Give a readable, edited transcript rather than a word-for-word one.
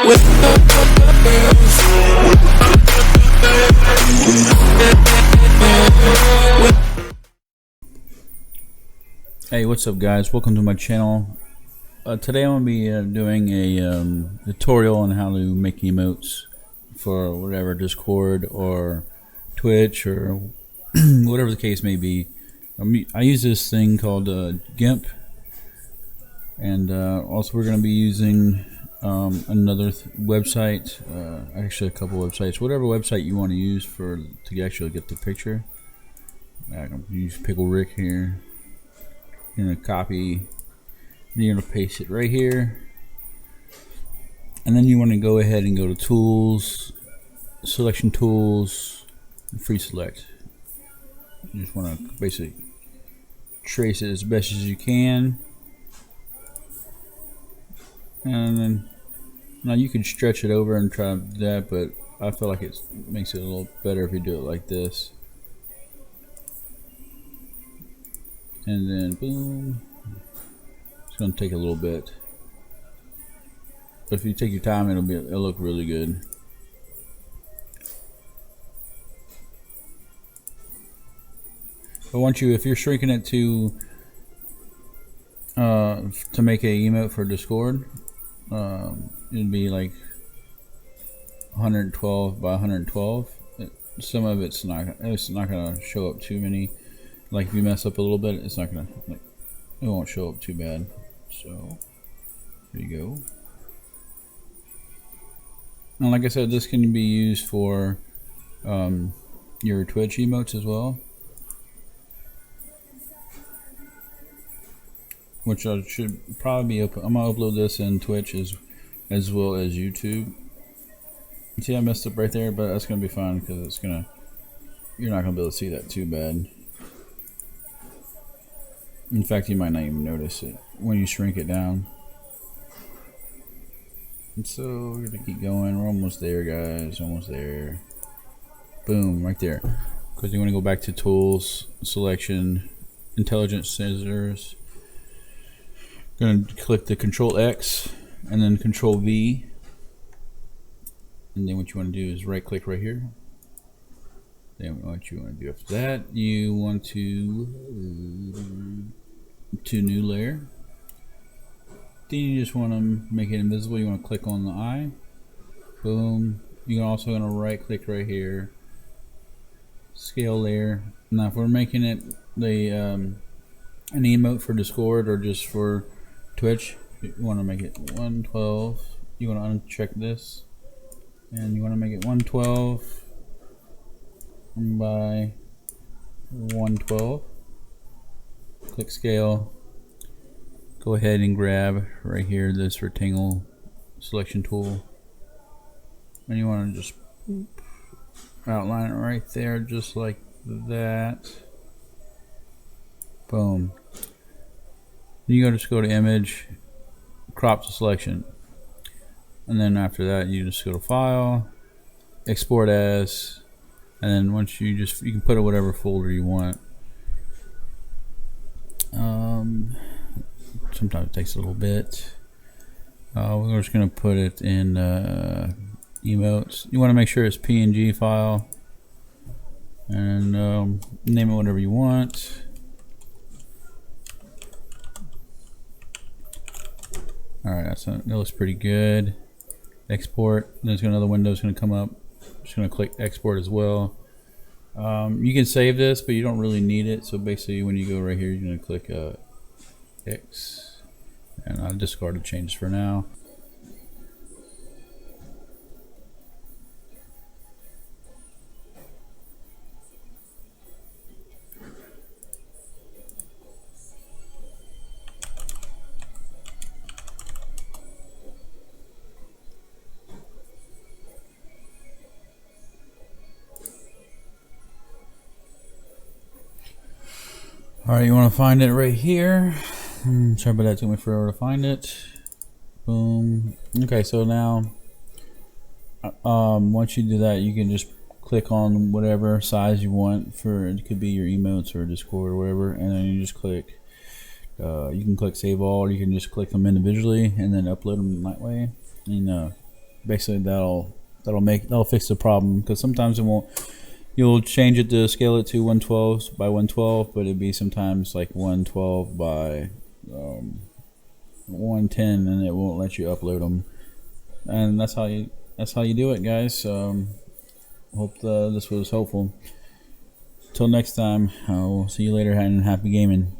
Hey, what's up guys, welcome to my channel. Today I'm going to be doing a tutorial on how to make emotes for whatever, Discord or Twitch or whatever the case may be. I use this thing called GIMP, and also we're going to be using another website, actually a couple websites, whatever website you want to use to actually get the picture. I'm going to use Pickle Rick here. You're going to copy, and you're going to paste it right here, and then you want to go ahead and go to Tools, Selection Tools, and Free Select. You just want to basically trace it as best as you can, and then now you can stretch it over and try that, but I feel like it makes it a little better if you do it like this. And then boom, it's going to take a little bit, but if you take your time, it'll look really good. But if you're shrinking it to make a emote for Discord, it'd be like 112 by 112. Some of it's not going to show up too many. Like if you mess up a little bit, it's not gonna, it won't show up too bad. So there you go. And like I said, this can be used for your Twitch emotes as well, which I should probably be I'm gonna upload this in Twitch as well as YouTube. You see I messed up right there, but that's gonna be fine because you're not gonna be able to see that too bad. In fact, you might not even notice it when you shrink it down. And so we're gonna keep going. We're almost there, guys. Almost there. Boom, right there. Because you want to go back to Tools, Selection, Intelligent Scissors. Gonna click the Control X and then Control V. And then what you want to do is right click right here. Then what you want to do after that, you want to new layer. Then you just want to make it invisible. You want to click on the eye. Boom. You're also going to right click right here. Scale layer. Now if we're making it an emote for Discord or just for Twitch, you want to make it 112. You want to uncheck this, and you want to make it 112 by 112. Click scale. Go ahead and grab right here this rectangle selection tool, and you want to just outline it right there, just like that. Boom. You just go to Image, crop to selection, and then after that you just go to File, Export As. And then once you can put it whatever folder you want. Sometimes it takes a little bit. We're just gonna put it in emotes. You want to make sure it's PNG file, and name it whatever you want. All right, that looks pretty good. Export. There's another window is gonna come up. Just gonna click export as well. You can save this, but you don't really need it. So basically, when you go right here, you're gonna click X, and I'll discard the changes for now. Alright, you want to find it right here. Sorry about that, it took me forever to find it. Boom. Okay, so now once you do that, you can just click on whatever size you want for it. Could be your emotes or Discord or whatever, and then you just click you can click save all, or you can just click them individually and then upload them that way. And basically that'll fix the problem, because sometimes it won't. You'll change it to scale it to 112 by 112, but it'd be sometimes like 112 by 110, and it won't let you upload them. And that's how you do it, guys. Hope this was helpful. Till next time, I'll see you later, and happy gaming.